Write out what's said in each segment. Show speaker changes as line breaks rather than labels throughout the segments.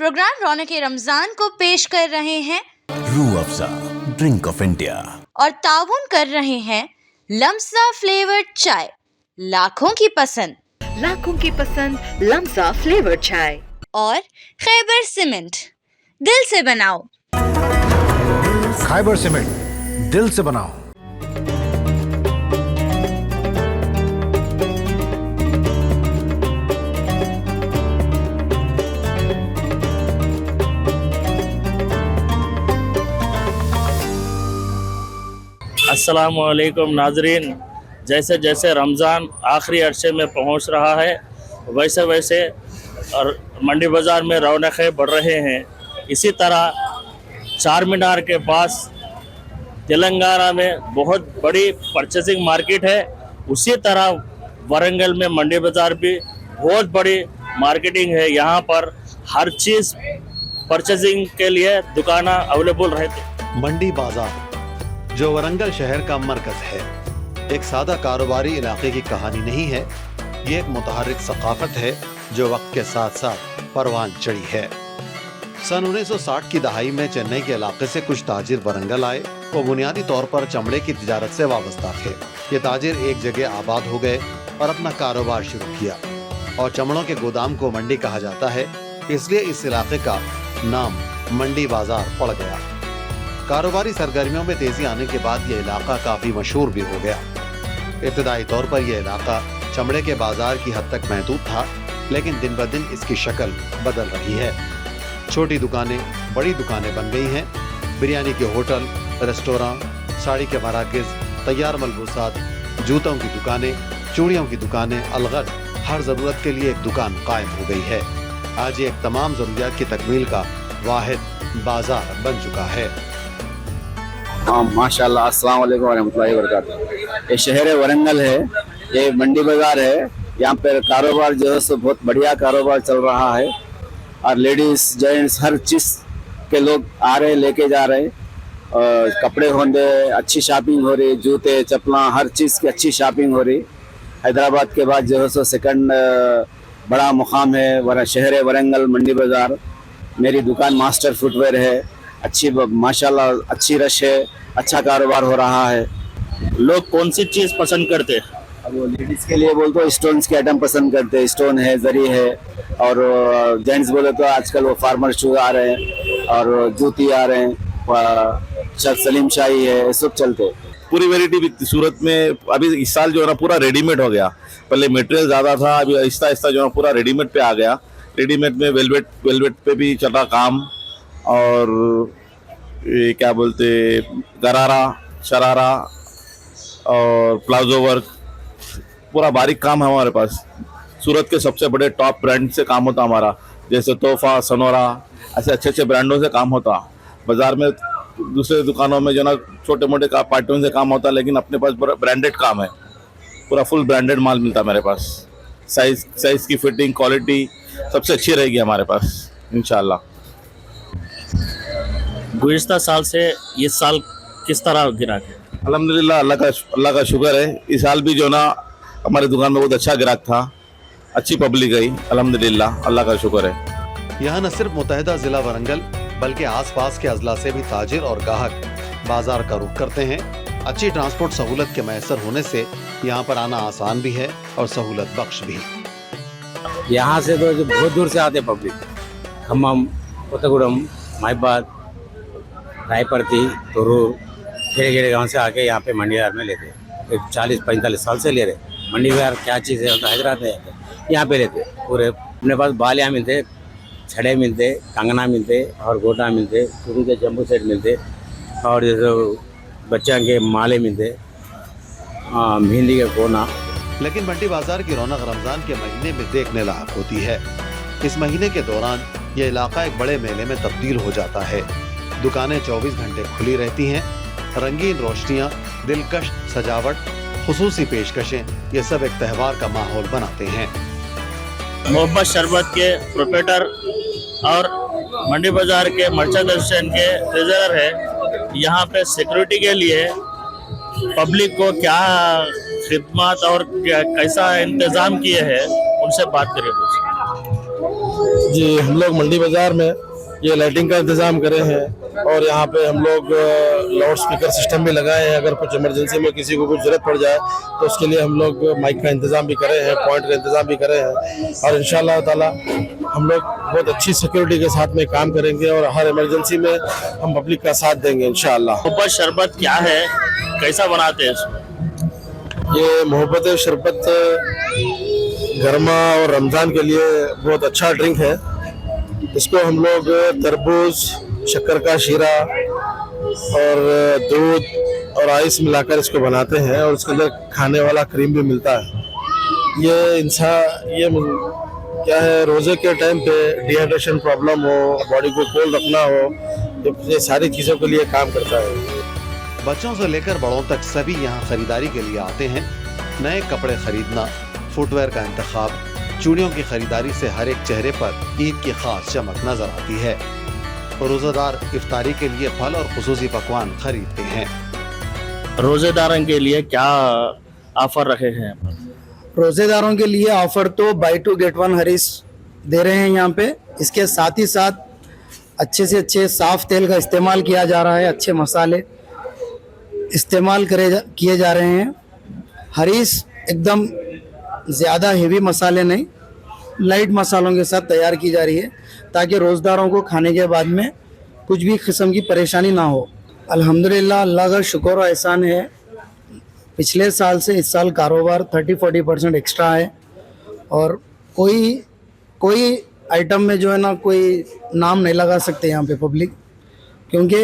Programme रौनक-ए Ramzan को पेश कर रहे हैं
Rooh Afza drink of India
और ताउन कर रहे हैं लम्सा फ्लेवर्ड चाय, लाखों की पसंद
लम्सा फ्लेवर्ड चाय
और खैबर सीमेंट, दिल से बनाओ।
खैबर सीमेंट, दिल से बनाओ।
अस्सलामुअलैकुम नाजरीन, जैसे जैसे रमज़ान आखिरी अरसे में पहुंच रहा है वैसे वैसे और मंडी बाज़ार में रौनकें बढ़ रहे हैं। इसी तरह चार मीनार के पास तेलंगाना में बहुत बड़ी परचेसिंग मार्केट है, उसी तरह वरंगल में मंडी बाज़ार भी बहुत बड़ी मार्केटिंग है। यहाँ पर हर चीज़ परचेसिंग के लिए दुकान अवेलेबल रहती।
मंडी बाज़ार जो वरंगल शहर का मरकज है, एक सादा कारोबारी इलाके की कहानी नहीं है। ये एक मुतहर्रिक सकाफत है जो वक्त के साथ साथ परवान चढ़ी है। सन 1960 की दहाई में चेन्नई के इलाके से कुछ ताजिर वरंगल आए। वो बुनियादी तौर पर चमड़े की तिजारत से वाबस्ता थे। ये ताजिर एक जगह आबाद हो गए और अपना कारोबार शुरू किया, और चमड़ों के गोदाम को मंडी कहा जाता है, इसलिए इस इलाके का नाम मंडी बाजार पड़ गया। कारोबारी सरगर्मियों में तेजी आने के बाद यह इलाका काफी मशहूर भी हो गया। इब्तदाई तौर पर यह इलाका चमड़े के बाजार की हद तक महदूद था, लेकिन दिन ब दिन इसकी शक्ल बदल रही है। छोटी दुकानें बड़ी दुकानें बन गई हैं। बिरयानी के होटल, रेस्टोरेंट, साड़ी के मराकज़, तैयार मलबूसात, जूतों की दुकानें, चूड़ियों की दुकानें, अलगद हर ज़रूरत के लिए एक दुकान कायम हो गई है। आज ये एक तमाम ज़रूरियात की तकमील का वाहिद बाजार बन चुका है।
हाँ माशाल्लाह, अस्सलाम वालेकुम रहमतुल्लाहि व बरकातुहू। ये शहर वरंगल है, ये मंडी बाज़ार है। यहाँ पर कारोबार जो है सो बहुत बढ़िया कारोबार चल रहा है, और लेडीज़ जेंट्स हर चीज़ के लोग आ रहे लेके जा रहे। और कपड़े होंगे, अच्छी शॉपिंग हो रही, जूते चप्पला हर चीज़ की अच्छी शॉपिंग हो रही। हैदराबाद के बाद जो है सो सेकंड बड़ा मुकाम है शहर वरंगल मंडी बाज़ार। मेरी दुकान मास्टर फुटवेयर है, अच्छी माशाल्लाह अच्छी रश है, अच्छा कारोबार हो रहा है।
लोग कौन सी चीज़ पसंद करते हैं?
अब वो लेडीज़ के लिए बोल तो स्टोन्स के आइटम पसंद करते हैं, स्टोन है, जरी है। और जेंट्स बोले तो आजकल वो फार्मर शूज आ रहे हैं और जूती आ रहे हैं, सलीम शाही है, सब चलते।
पूरी वैरायटी बिकती सूरत में। अभी इस साल जो है ना पूरा रेडीमेड हो गया। पहले मटेरियल ज़्यादा था, अभी आहिस्ता आहिस्ता जो है पूरा रेडीमेड पे आ गया। रेडीमेड में वेलवेट पे भी चल रहा काम, और ये क्या बोलते गरारा, शरारा और प्लाजो वर्क, पूरा बारीक काम है हमारे पास। सूरत के सबसे बड़े टॉप ब्रांड से काम होता हमारा, जैसे तोहफा, सनोरा, ऐसे अच्छे अच्छे ब्रांडों से काम होता। बाज़ार में दूसरे दुकानों में जो ना छोटे मोटे पार्टियों से काम होता, लेकिन अपने पास ब्रांडेड काम है, पूरा फुल ब्रांडेड माल मिलता है मेरे पास। साइज़ की फिटिंग, क्वालिटी सबसे अच्छी रहेगी हमारे पास इंशाल्लाह।
गुज़िश्ता साल से ये साल किस तरह गिराक है?
अल्हम्दुलिल्लाह, अल्लाह का शुक्र है। इस साल भी जो ना हमारी दुकान में बहुत अच्छा गिराक था, अच्छी पब्लिक गई, अल्हम्दुलिल्लाह, अल्लाह का शुक्र है।
यहाँ न सिर्फ मुतहदा जिला वरंगल बल्कि आसपास के अजला से भी ताजिर और ग्राहक बाजार का रुख करते हैं। अच्छी ट्रांसपोर्ट सहूलत के मैसर होने से यहाँ पर आना आसान भी है और सहूलत बख्श भी।
यहाँ से तो जो बहुत दूर से आते पब्लिक, खम्मम, कोतगुड़म, माइबाद, रायपरती, तुरूर, खेड़े गांव से आके यहाँ पे मंडी बाजार में लेते हैं। 40-45 साल से ले रहे। मंडी बाजार क्या चीज़ है, तो हैदराबाद में यहाँ पे लेते पूरे। अपने पास बालियाँ मिलते, छड़े मिलते, कंगना मिलते और गोटा मिलते, चूड़ी के जम्बू सेट मिलते, और जैसे बच्चों के माले मिलते, मेहंदी के कोना।
लेकिन मंडी बाजार की रौनक रमजान के महीने में देखने लायक होती है। इस महीने के दौरान ये इलाका एक बड़े मेले में तब्दील हो जाता है। दुकानें 24 घंटे खुली रहती हैं। रंगीन रोशनियाँ, दिलकश सजावट, खुसूसी पेशकशें, ये सब एक त्यौहार का माहौल बनाते हैं।
मोहब्बत शरबत के प्रोप्राइटर और मंडी बाजार के मर्चेंडाइजेशन के ट्रेजरर है। यहाँ पे सिक्योरिटी के लिए पब्लिक को क्या खिदमत और कैसा इंतज़ाम किए हैं, उनसे बात करें।
जी, हम लोग मंडी बाजार में ये लाइटिंग का इंतज़ाम करे हैं और यहाँ पे हम लोग लाउड स्पीकर सिस्टम भी लगाए हैं। अगर कुछ इमरजेंसी में किसी को कुछ ज़रूरत पड़ जाए तो उसके लिए हम लोग माइक का इंतज़ाम भी करे हैं, पॉइंट का इंतज़ाम भी करे हैं और इंशाअल्लाह ताला हम लोग बहुत अच्छी सिक्योरिटी के साथ में काम करेंगे और हर इमरजेंसी में हम पब्लिक का साथ देंगे इंशाअल्लाह।
मोहब्बत शरबत क्या है, कैसा बनाते हैं इसको?
ये मोहब्बत शरबत गर्मा और रमज़ान के लिए बहुत अच्छा ड्रिंक है। इसको हम लोग तरबूज, शक्कर का शीरा और दूध और आइस मिलाकर इसको बनाते हैं और इसके अंदर खाने वाला क्रीम भी मिलता है। ये क्या है, रोज़े के टाइम पे डिहाइड्रेशन प्रॉब्लम हो, बॉडी को कोल्ड रखना हो, ये सारी चीज़ों के लिए काम करता है।
बच्चों से लेकर बड़ों तक सभी यहाँ खरीदारी के लिए आते हैं। नए कपड़े खरीदना, फुटवेयर का इंतखाब, चूड़ियों की खरीदारी से हर एक चेहरे पर ईद की खास चमक नजर आती है। रोजेदार इफ्तारी के लिए फल और खुसूसी पकवान खरीदते हैं।
रोजेदारों के लिए क्या ऑफर रखे हैं?
रोजेदारों के लिए ऑफर तो बाय 2 गेट 1 हरीस दे रहे हैं यहाँ पे। इसके साथ ही साथ अच्छे से अच्छे साफ तेल का इस्तेमाल किया जा रहा है, अच्छे मसाले इस्तेमाल किए जा रहे हैं। हरीस एकदम ज़्यादा हेवी मसाले नहीं, लाइट मसालों के साथ तैयार की जा रही है ताकि रोज़दारों को खाने के बाद में कुछ भी किस्म की परेशानी ना हो। अल्हम्दुलिल्लाह, अल्लाह का शुक्र और एहसान है, पिछले साल से इस साल कारोबार 30-40% एक्स्ट्रा है और कोई आइटम में जो है ना कोई नाम नहीं लगा सकते यहाँ पे पब्लिक, क्योंकि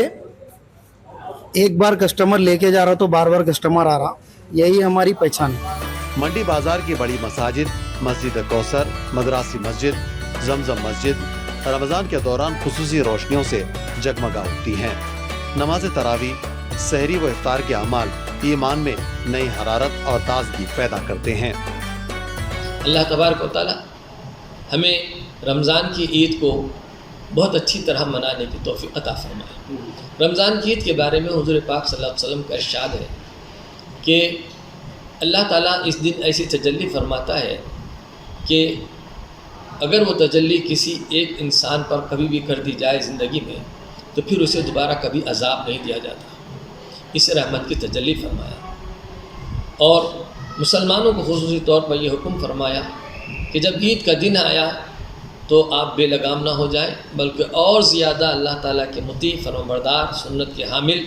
एक बार कस्टमर लेके जा रहा तो बार बार कस्टमर आ रहा, यही हमारी पहचान है।
मंडी बाजार की बड़ी मसाजिद, मस्जिद कौसर, मदरासी मस्जिद, जमजम मस्जिद रमज़ान के दौरान खुसूसी रोशनियों से जगमगा उठती हैं। नमाज तरावी, सहरी व इफ्तार के अमाल ईमान में नई हरारत और ताजगी पैदा करते हैं।
अल्लाह तबारक व तआला हमें रमज़ान की ईद को बहुत अच्छी तरह मनाने की तौफीक अता फरमाए। रमज़ान की ईद के बारे में हुज़ूर पाक सल्लल्लाहु अलैहि वसल्लम का इरशाद है कि अल्लाह ताला इस दिन ऐसी तजल्ली फरमाता है कि अगर वो तजल्ली किसी एक इंसान पर कभी भी कर दी जाए ज़िंदगी में तो फिर उसे दोबारा कभी अजाब नहीं दिया जाता। इस रहमत की तजल्ली फरमाया और मुसलमानों को खुसूसी तौर पर यह हुक्म फरमाया कि जब ईद का दिन आया तो आप बेलगाम ना हो जाएं, बल्कि और ज़्यादा अल्लाह ताला के मुती फरमाबरदार, सुन्नत के हामिल,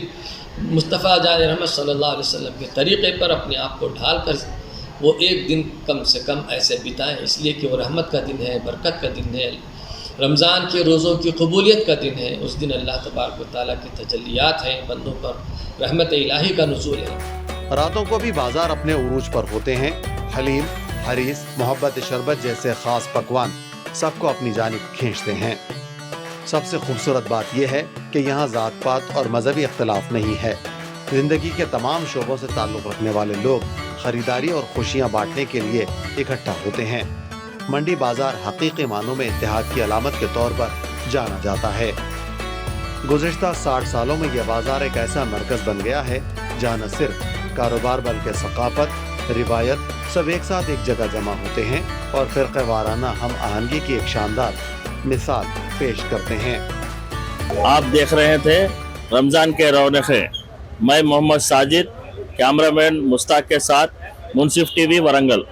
मुस्तफ़ा जान रहमत सल्लल्लाहु अलैहि वसल्लम के तरीक़े पर अपने आप को ढाल कर वो एक दिन कम से कम ऐसे बिताएं, इसलिए कि वो रहमत का दिन है, बरकत का दिन है, रमज़ान के रोज़ों की कबूलियत का दिन है। उस दिन अल्लाह तबारक व तआला की तजल्लियात हैं, बंदों पर रहमत इलाही का नुज़ूल है।
रातों को भी बाजार अपने उरूज पर होते हैं। हलीम, हरीस, मोहब्बत शरबत जैसे खास पकवान सबको अपनी जानिब खींचते हैं। सबसे खूबसूरत बात यह है कि यहाँ ज़ात पात और मजहबी इख्तलाफ नहीं है। ज़िंदगी के तमाम शोबों से ताल्लुक़ रखने वाले लोग खरीदारी और खुशियाँ बांटने के लिए इकट्ठा होते हैं। मंडी बाजार हकीकी मानों में इत्तेहाद की अलामत के तौर पर जाना जाता है। गुज़िश्ता 60 सालों में यह बाजार एक ऐसा मरकज़ बन गया है जहाँ न सिर्फ कारोबार बल्कि सकाफत, रिवायत सब एक साथ एक जगह जमा होते हैं और फ़िरक़े वाराना हम आहंगी की एक शानदार मिसाल पेश करते हैं।
आप देख रहे थे रमज़ान के रौनक़ें। मैं मोहम्मद साजिद, कैमरामैन मुश्ताक के साथ मुंसिफ टीवी वरंगल।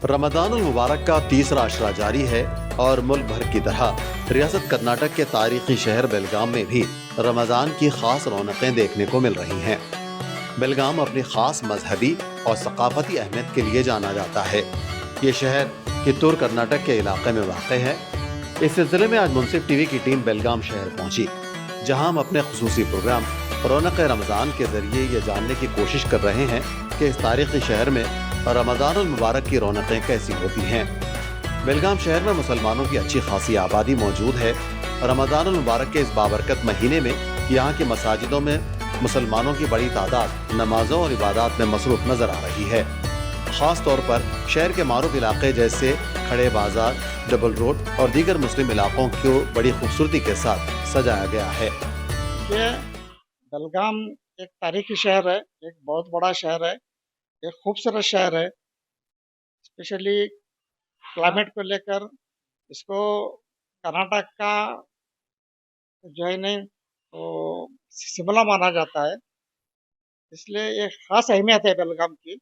रमज़ानुल मुबारक का तीसरा अशरा जारी है और मुल्क भर की तरह रियासत कर्नाटक के तारीखी शहर बेलगाम में भी रमज़ान की खास रौनकें देखने को मिल रही हैं। बेलगाम अपनी खास मजहबी और सकाफती अहमियत के लिए जाना जाता है। ये शहर कित्तूर कर्नाटक के इलाके में वाक़ है। इस सिलसिले में आज मुंसिफ टीवी की टीम बेलगाम शहर पहुंची, जहां हम अपने खुसूसी प्रोग्राम रौनक रमज़ान के जरिए ये जानने की कोशिश कर रहे हैं कि इस तारीखी शहर में रमज़ानुल मुबारक की रौनकें कैसी होती हैं। बेलगाम शहर में मुसलमानों की अच्छी खासी आबादी मौजूद है। रमज़ानुल मुबारक के इस बाबरकत महीने में यहाँ की मसाजिदों में मुसलमानों की बड़ी तादाद नमाजों और इबादत में मसरूफ़ नज़र आ रही है। खास तौर पर शहर के मारूफ इलाके जैसे खड़े बाजार, डबल रोड और दीगर मुस्लिम इलाकों को बड़ी खूबसूरती के साथ सजाया गया है।
ये बेलगाम एक तारीखी शहर है, एक बहुत बड़ा शहर है, एक खूबसूरत शहर है। स्पेशली क्लाइमेट को लेकर इसको कर्नाटक का जो है नहीं तो शिमला माना जाता है, इसलिए एक ख़ास अहमियत है बेलगाम की।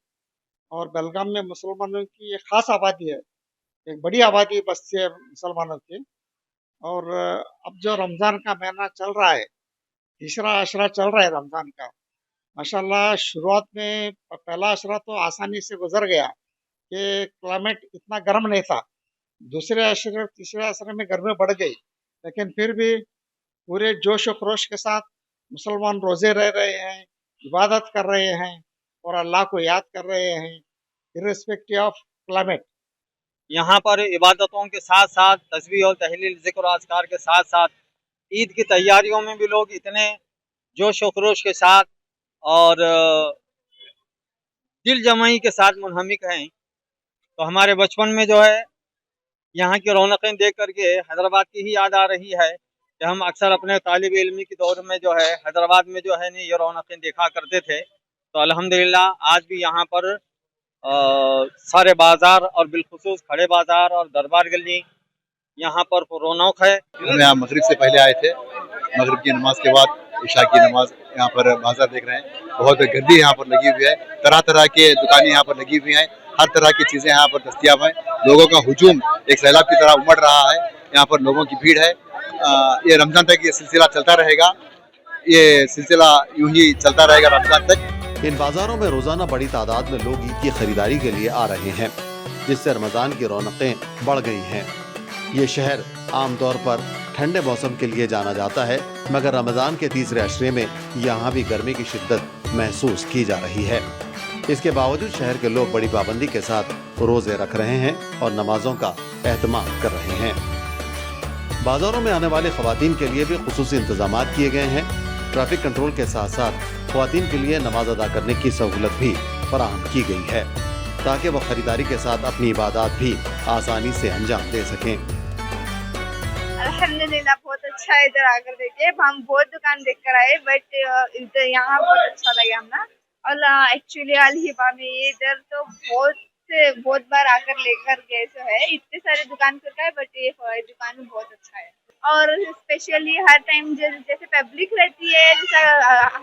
और बेलगाम में मुसलमानों की एक ख़ास आबादी है, एक बड़ी आबादी बस्ती है मुसलमानों की। और अब जो रमज़ान का महीना चल रहा है, तीसरा अशरा चल रहा है रमज़ान का, माशाल्लाह शुरुआत में पहला अशरा तो आसानी से गुजर गया कि क्लाइमेट इतना गर्म नहीं था। दूसरे अशरे तीसरे अशरे में गर्मी बढ़ गई, लेकिन फिर भी पूरे जोश और खरोश के साथ मुसलमान रोज़े रह रहे हैं, इबादत कर रहे हैं और अल्लाह को याद कर रहे हैं इर्रिस्पेक्टिव ऑफ क्लाइमेट।
यहाँ पर इबादतों के साथ साथ तस्बीह और तहलील, ज़िक्र और अज़कार के साथ साथ ईद की तैयारियों में भी लोग इतने जोश व खरोश के साथ और दिल जमाई के साथ मुनहमिक हैं। तो हमारे बचपन में जो है यहाँ की रौनकें देख करके हैदराबाद की ही याद आ रही है कि हम अक्सर अपने तालिब इल्मी के दौर में जो है हैदराबाद में जो है नहीं ये रौनकें देखा करते थे। तो अल्हम्दुलिल्लाह आज भी यहाँ पर सारे बाजार और बिलखुसूस खड़े बाजार और दरबार गली यहाँ पर रौनक है।
हम यहाँ मगरिब से पहले आए थे, मगरिब की नमाज के बाद इशा की नमाज यहाँ पर बाजार देख रहे हैं। बहुत गर्दी यहाँ पर लगी हुई है, तरह तरह के दुकानें यहाँ पर लगी हुई हैं, हर तरह की चीज़ें यहाँ पर दस्तियाब हैं। लोगों का हुजूम एक सैलाब की तरह उमड़ रहा है, यहाँ पर लोगों की भीड़ है। ये रमज़ान तक ये सिलसिला चलता रहेगा, ये सिलसिला यूं ही चलता रहेगा रमज़ान तक।
इन बाजारों में रोजाना बड़ी तादाद में लोग ईद की खरीदारी के लिए आ रहे हैं, जिससे रमजान की रौनकें बढ़ गई हैं। ये शहर आमतौर पर ठंडे मौसम के लिए जाना जाता है, मगर रमजान के तीसरे अशरे में यहाँ भी गर्मी की शिद्दत महसूस की जा रही है। इसके बावजूद शहर के लोग बड़ी पाबंदी के साथ रोजे रख रहे हैं और नमाजों का एहतमाम कर रहे हैं। बाजारों में आने वाले खवातीन के लिए भी खुसूसी इंतजाम किए गए हैं। ट्रैफिक कंट्रोल के साथ साथ खवातीन के लिए नमाज अदा करने की सहूलत भी फराहम की गई है, ताकि वह खरीदारी के साथ अपनी इबादत भी आसानी से अंजाम दे सकें।
अल्हम्दुलिल्लाह बहुत अच्छा है इधर आकर देखे। हम बहुत दुकान देख कर आए, बट इधर यहाँ बहुत अच्छा लगा हमें। और एक्चुअली अल-हिबा में ये इधर तो बहुत बार आकर लेकर गए तो है, इतने सारे दुकान करता है, बट ये दुकान में बहुत अच्छा है। और स्पेशली हर टाइम जैसे पब्लिक रहती है, जैसा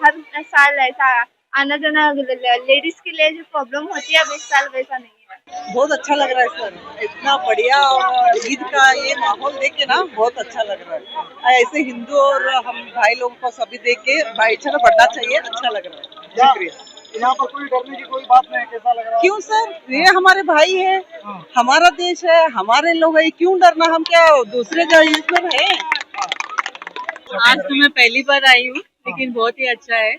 हर साल ऐसा आना जाना लेडीज के लिए जो प्रॉब्लम होती है, अब इस साल वैसा नहीं है।
बहुत अच्छा लग रहा है सर, इतना बढ़िया। और ईद का ये माहौल देख के ना बहुत अच्छा लग रहा है। ऐसे हिंदू और हम भाई लोगों को सभी देख के भाईचारा बढ़ना चाहिए, अच्छा लग रहा है। शुक्रिया।
यहाँ पर कोई डरने की कोई बात नहीं, कैसा लग रहा है?
क्यों सर, ये हमारे भाई है, हमारा देश है, हमारे लोग है, क्यों डरना? हम क्या दूसरे देश में रहे?
आज तो मैं पहली बार आई हूँ, लेकिन बहुत ही अच्छा है,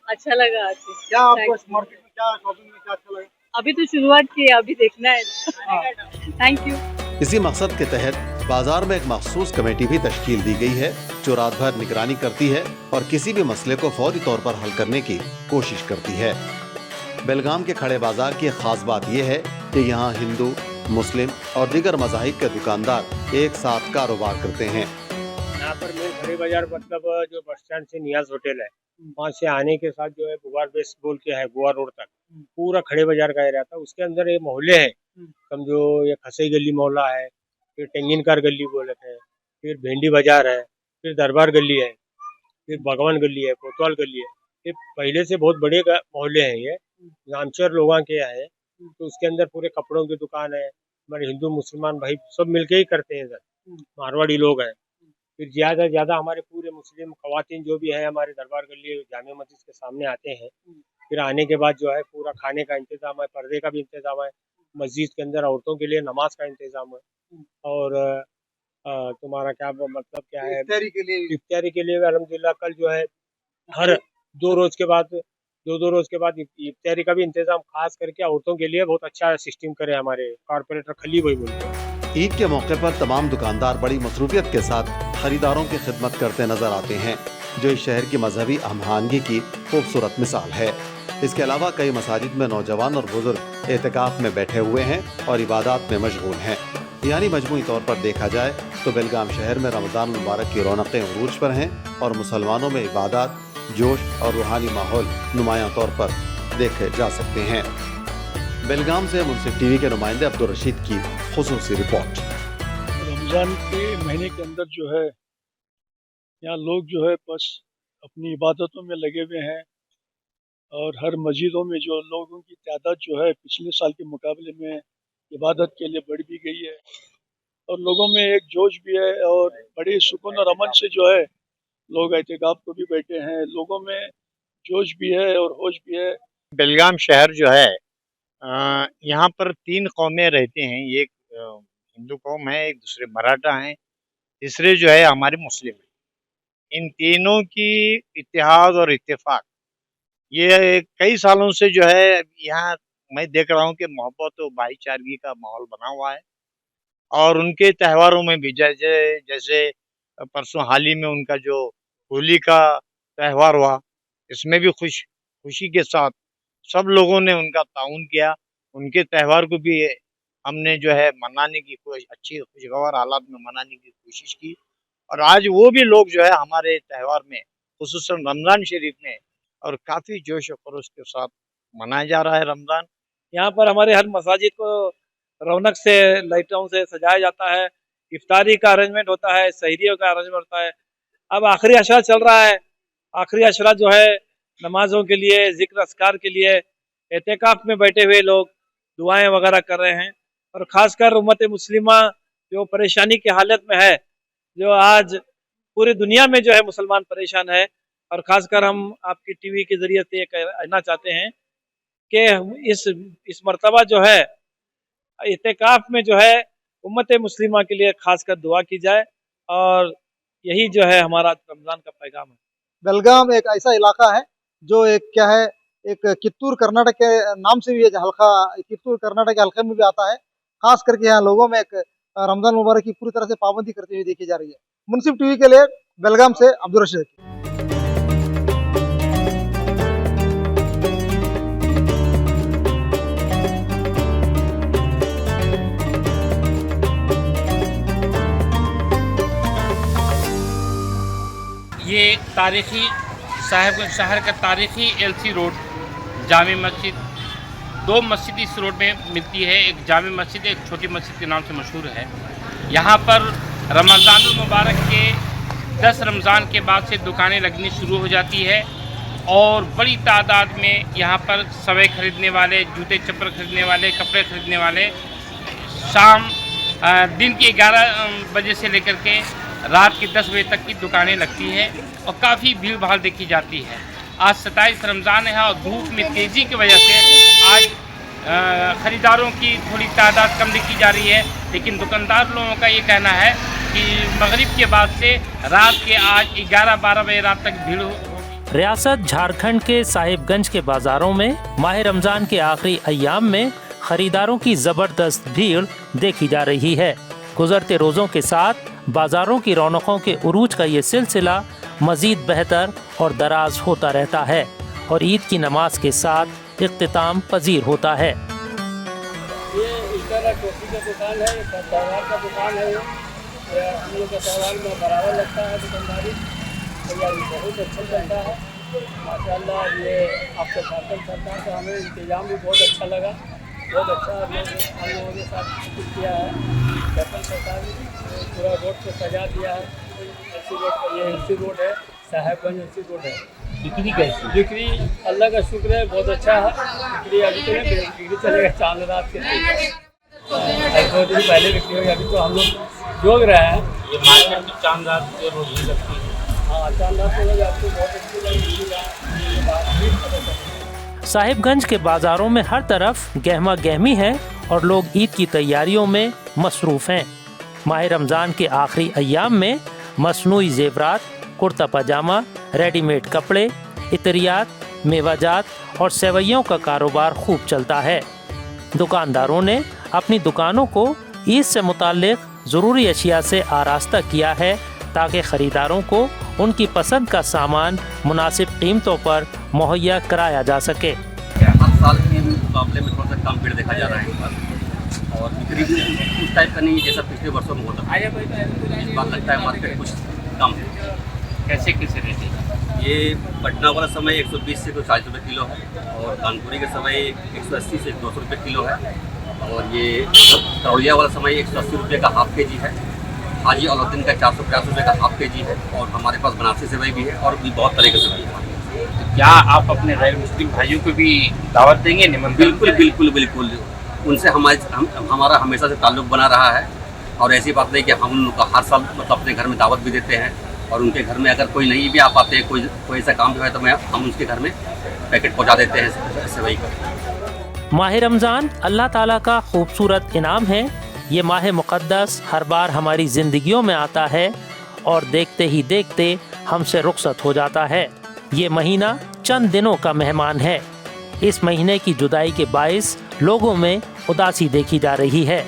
अच्छा लगा। आज
क्या आपको इस मार्केट में क्या शॉपिंग में क्या अच्छा लगा?
अभी तो शुरुआत की है, अभी देखना है। Thank you.
इसी मकसद के तहत बाजार में एक मखसूस कमेटी भी तश्कील दी गई है, जो रात भर निगरानी करती है और किसी भी मसले को फौरी तौर पर हल करने की कोशिश करती है। बेलगाम के खड़े बाजार की खास बात यह है कि यहाँ हिंदू, मुस्लिम और दीगर मज़ाहिब के दुकानदार एक साथ कारोबार करते हैं।
यहाँ पर मेन खड़े बाजार मतलब जो बस स्टैंड से नियाज होटल है, वहाँ से आने के साथ जो है बुगार बेस बोल के है, गोवा रोड तक पूरा खड़े बाजार का एरिया था। उसके अंदर ये मोहल्ले हैं, समझो ये खसई गली मोहल्ला है, फिर टेंगिनकार गली बोलते हैं, फिर भेंडी बाजार है, फिर दरबार गली है, फिर भगवान गली है, कोतवाल गली है। ये पहले से बहुत बड़े मोहल्ले हैं, ये नामचर लोगों के हैं। तो उसके अंदर पूरे कपड़ों की दुकान है, हमारे हिंदू मुसलमान भाई सब मिलके ही करते हैं, इधर मारवाड़ी लोग हैं। फिर ज़्यादा से ज़्यादा हमारे पूरे मुस्लिम खवातीन जो भी है हमारे दरबार गली जामे मस्जिद के सामने आते हैं। फिर आने के बाद जो है पूरा खाने का इंतज़ाम है, पर्दे का भी इंतज़ाम है, मस्जिद के अंदर औरतों के लिए नमाज का इंतज़ाम है। और तुम्हारा क्या मतलब क्या है, इफ्तारी के लिए अल्हम्दुलिल्लाह कल जो है हर दो रोज़ के बाद इफ्तारी का भी इंतज़ाम खास करके औरतों के लिए बहुत अच्छा सिस्टम करे हमारे कॉर्पोरेटर खली भाई बोलते हैं।
ईद के मौके पर तमाम दुकानदार बड़ी मसरूफियत के साथ खरीदारों की खिदमत करते नजर आते हैं, जो इस शहर की मजहबी हमआहंगी की खूबसूरत मिसाल है। इसके अलावा कई मसाजिद में नौजवान और बुजुर्ग एहतिकाफ में बैठे हुए हैं और इबादत में मशगूल हैं। यानी मजमूई तौर पर देखा जाए तो बेलगाम शहर में रमज़ान मुबारक की रौनकें उरूज पर हैं और मुसलमानों में इबादत, जोश और रूहानी माहौल नुमायां तौर पर देखे जा सकते हैं। बेलगाम से मुंसिफ टीवी के नुमाइंदे अब्दुल रशीद की खुसूसी रिपोर्ट।
रमज़ान के महीने के अंदर जो है यहाँ लोग जो है बस अपनी इबादतों में लगे हुए हैं और हर मस्जिदों में जो लोगों की तादाद जो है पिछले साल के मुकाबले में इबादत के लिए बढ़ भी गई है और लोगों में एक जोश भी है और बड़ी सुकून और अमन से जो है लोग एहतिकाफ को भी बैठे हैं। लोगों में जोश भी है और होश भी है।
बेलगाम शहर जो है यहाँ पर 3 कौमें रहते हैं। एक हिंदू कौम है, एक दूसरे मराठा हैं, तीसरे जो है हमारे मुस्लिम हैं। इन तीनों की इत्तेहाद और इत्तेफाक ये कई सालों से जो है यहाँ मैं देख रहा हूँ कि मोहब्बत और भाईचारगी का माहौल बना हुआ है और उनके त्योहारों में भी जैसे परसों हाल ही में उनका जो होली का त्यौहार हुआ, इसमें भी खुशी के साथ सब लोगों ने उनका ताउन किया। उनके त्यौहार को भी हमने जो है मनाने की अच्छी खुशगवार हालात में मनाने की कोशिश की और आज वो भी लोग जो है हमारे त्यौहार में खुसूसन रमज़ान शरीफ में और काफ़ी जोश और खरोश के साथ मनाया जा रहा है रमज़ान।
यहाँ पर हमारे हर मसाजिद को रौनक से लाइटों से सजाया जाता है, इफ्तारी का अरेंजमेंट होता है, सहरियों का अरेंजमेंट होता है। अब आखिरी अशरा चल रहा है। आखिरी अशरा जो है नमाजों के लिए, जिक्र अस्कार के लिए एहतिकाफ में बैठे हुए लोग दुआएं वगैरह कर रहे हैं और ख़ासकर उम्मत मुस्लिमा जो परेशानी की हालत में है, जो आज पूरी दुनिया में जो है मुसलमान परेशान है और ख़ासकर हम आपकी टीवी के ज़रिए से ये कहना चाहते हैं कि इस मर्तबा जो है एहतिकाफ में जो है उम्मत मुस्लिमा के लिए खासकर दुआ की जाए और यही जो है हमारा रमज़ान का पैगाम है।
बेलगाम एक ऐसा इलाका है जो एक क्या है, एक कित्तूर कर्नाटक के नाम से भी हल्का कित्तूर कर्नाटक के हल्के में भी आता है। खास करके यहाँ लोगों में एक रमज़ान मुबारक की पूरी तरह से पाबंदी करते हुए देखी जा रही है। मुंसिफ टीवी के लिए बेलगाम से अब्दुल रशीद।
ये तारीख़ी साहिबगंज शहर का तारीख़ी एलसी रोड जामे मस्जिद, 2 मस्जिद इस रोड में मिलती है। एक जामे मस्जिद, एक छोटी मस्जिद के नाम से मशहूर है। यहाँ पर रमज़ानुल मुबारक के 10 रमज़ान के बाद से दुकानें लगनी शुरू हो जाती है और बड़ी तादाद में यहाँ पर सवे खरीदने वाले, जूते चप्पल खरीदने वाले, कपड़े खरीदने वाले शाम दिन के 11 बजे से लेकर के रात के 10 बजे तक की दुकानें लगती हैं और काफ़ी भीड़ भाड़ देखी जाती है। आज 27 रमज़ान है और धूप में तेज़ी की वजह से आज ख़रीदारों की थोड़ी तादाद कम देखी जा रही है, लेकिन दुकानदार लोगों का ये कहना है कि मगरिब के बाद से रात के आज 11-12 बजे रात तक भीड़ होगी।
रियासत झारखंड के साहिबगंज के बाज़ारों में माह रमज़ान के आखिरी अय्याम में ख़रीदारों की ज़बरदस्त भीड़ देखी जा रही है। गुज़रते रोज़ों के साथ बाज़ारों की रौनकों के उरूज का ये सिलसिला मज़ीद बेहतर और दराज होता रहता है और ईद की नमाज के साथ इख्तिताम पजीर होता है।
ये इशारा टोपी का दुकान है, त्यौहार का दुकान है। ये हम लोग का त्यौहार में बराबर लगता है दुकानदारी, बहुत अच्छा चलता है माशाल्लाह। ये आपके झारखंड सरकार का हमें इंतजाम भी बहुत अच्छा लगा, बहुत अच्छा हम लोगों के साथ किया है। झारखंड सरकार ने पूरा रोड को सजा दिया है। एलसी रोड का ये एलसी रोड है, साहिबगंज एलसी रोड है। बिक्री कैसी? बिक्री अल्लाह का शुक्र है, बहुत अच्छा है। बिक्री अभी तो नहीं, बिक्री चलेगा चांद रात के 2 दिन पहले बिक्री हुई। अभी तो हम लोग जोग रहे हैं। ये मार्केट में चांद रात के रोज ही लगती है। हाँ, चांद रात के रोज आपको बहुत अच्छी लगेगी।
साहिबगंज के बाज़ारों में हर तरफ गहमा गहमी है और लोग ईद की तैयारियों में मसरूफ़ हैं। माह रमज़ान के आखिरी अय्याम में मसनूई ज़ेवरात, कुर्ता पजामा, रेडीमेड कपड़े, इतरियात, मेवाजात और सेवइयों का कारोबार खूब चलता है। दुकानदारों ने अपनी दुकानों को ईद से मुताल्लिक़ ज़रूरी अशिया से आरास्ता किया है ताकि ख़रीदारों को उनकी पसंद का सामान मुनासिब कीमतों पर मुहैया कराया जा सके।
साल के मुकाबले में थोड़ा सा कम भीड़ देखा जा रहा है यहाँ पर, और बिक्री भी उस टाइप का नहीं है जैसा पिछले वर्षों में होता था। इस बार लगता है मार्केट कुछ कम है।
कैसे कैसे रेट है?
ये पटना वाला समय 120 से 140 रुपये किलो है, और कानपुरी का समय 180 से 200 रुपये किलो है, और ये करौलिया वाला समय 180 रुपये का हाफ के जी है। हाजी अलाउद्दीन का 450 रुपये का हाफ के जी है, और हमारे पास बनारसी सेवई भी है, और भी बहुत तरह की सेवई है।
तो क्या आप अपने गैर मुस्लिम भाइयों को भी दावत देंगे, निमंत्रण?
बिल्कुल बिल्कुल बिल्कुल, उनसे हमारा हमेशा से ताल्लुक़ बना रहा है, और ऐसी बात नहीं कि हम उनका हर साल मतलब अपने घर में दावत भी देते हैं, और उनके घर में अगर कोई नहीं भी आ पाते, कोई ऐसा काम जो है तो हम उसके घर में पैकेट पहुँचा देते हैं सेवई का।
माह रमज़ान अल्लाह ताला का खूबसूरत इनाम है। ये माह मुक़द्दस हर बार हमारी ज़िंदगियों में आता है और देखते ही देखते हमसे रुखसत हो जाता है। ये महीना चंद दिनों का मेहमान है। इस महीने की जुदाई के बाइस लोगों में उदासी देखी जा रही है।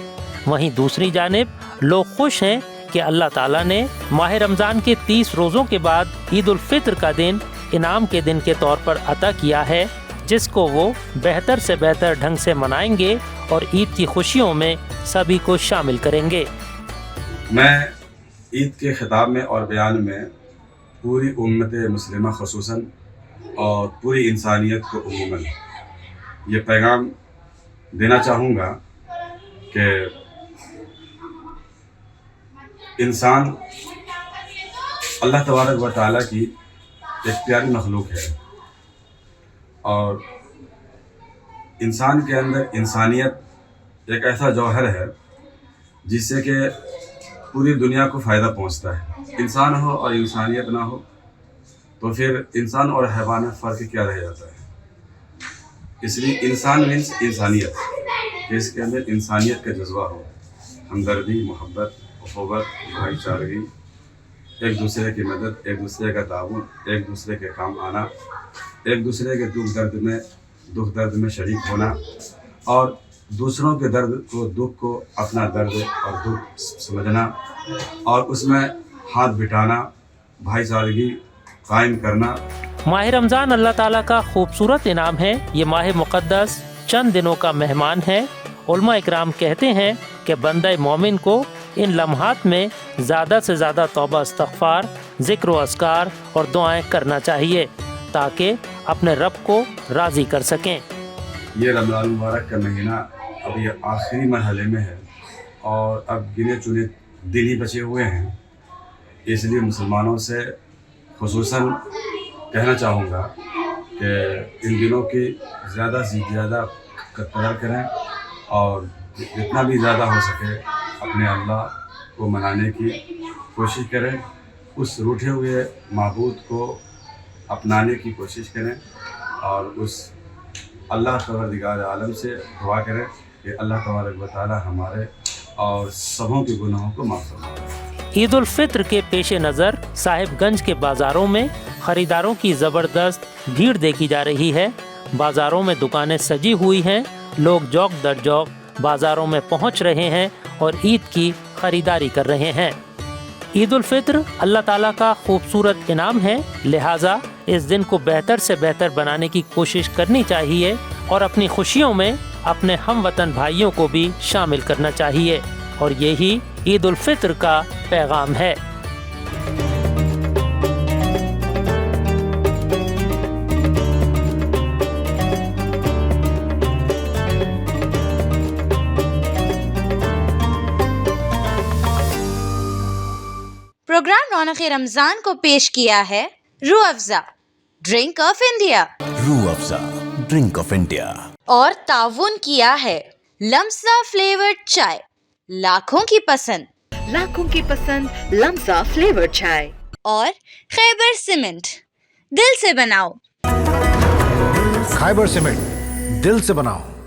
वहीं दूसरी जानिब लोग खुश हैं कि अल्लाह ताला ने माह रमज़ान के 30 रोज़ों के बाद ईद उल फित्र का दिन इनाम के दिन के तौर पर अता किया है, जिसको वो बेहतर से बेहतर ढंग से मनाएंगे और ईद की खुशियों में सभी को शामिल करेंगे।
मैं ईद के खिताब में और बयान में पूरी उम्मत मुस्लिमा ख़ुसूसन और पूरी इंसानियत को उमूमन ये पैगाम देना चाहूँगा कि इंसान अल्लाह तबारक व तआला की एक प्यारी मखलूक है, और इंसान के अंदर इंसानियत एक ऐसा जौहर है जिससे कि पूरी दुनिया को फ़ायदा पहुंचता है। इंसान हो और इंसानियत ना हो तो फिर इंसान और हैवान में फ़र्क क्या रह जाता है। इसलिए इंसान मीन्स इंसानियत, कि इसके अंदर इंसानियत का जज्बा हो, हमदर्दी, मोहब्बत, उख़ुवत, भाईचारगी, एक दूसरे की मदद, एक दूसरे का ताउन, एक दूसरे के काम आना, एक दूसरे के दुख दर्द में शरीक होना, और दूसरों के दर्द को, दुख को अपना दर्द और दुख समझना, और उसमें हाथ बिठाना, भाईचारगी कायम करना।
माह रमज़ान अल्लाह ताला का खूबसूरत इनाम है। ये माह मुक़द्दस चंद दिनों का मेहमान है। उलमा इकराम कहते हैं कि बंदा मोमिन को इन लम्हात में ज़्यादा से ज़्यादा तौबा इस्तग़फ़ार, ज़िक्र व अस्कार और दुआएं करना चाहिए ताकि अपने रब को राज़ी कर सकें।
ये रमज़ान मुबारक का महीना अब ये आखिरी मरहले में है, और अब गिने चुने दिन ही बचे हुए हैं। इसलिए मुसलमानों से खुसूसन कहना चाहूँगा कि इन दिनों की ज़्यादा से ज़्यादा कदर करें, और जितना भी ज़्यादा हो सके अपने अल्लाह को मनाने की कोशिश करें, उस रूठे हुए माबूद को अपनाने की कोशिश करें, और उस अल्लाह परवरदिगार आलम से दुआ करें कि अल्लाह तबारक व तआला हमारे और सबों के गुनाहों को माफ़ फरमाए।
ईद उल फित्र के पेश नज़र साहिबगंज के बाज़ारों में ख़रीदारों की ज़बरदस्त भीड़ देखी जा रही है। बाज़ारों में दुकानें सजी हुई हैं, लोग जौक दर जौक बाज़ारों में पहुंच रहे हैं और ईद की ख़रीदारी कर रहे हैं। ईद उल फित्र अल्लाह ताला का खूबसूरत इनाम है, लिहाजा इस दिन को बेहतर से बेहतर बनाने की कोशिश करनी चाहिए और अपनी खुशियों में अपने हम वतन भाइयों को भी शामिल करना चाहिए, और यही ईद उल फित्र का पैगाम है।
प्रोग्राम रौनक रमजान को पेश किया है Rooh Afza drink of India,
Rooh Afza drink of India,
और ताउन किया है लम्सा फ्लेवर्ड चाय, लाखों की पसंद,
लम्सा फ्लेवर्ड चाय,
और खैबर सीमेंट, दिल से बनाओ।
खैबर सीमेंट, दिल से बनाओ।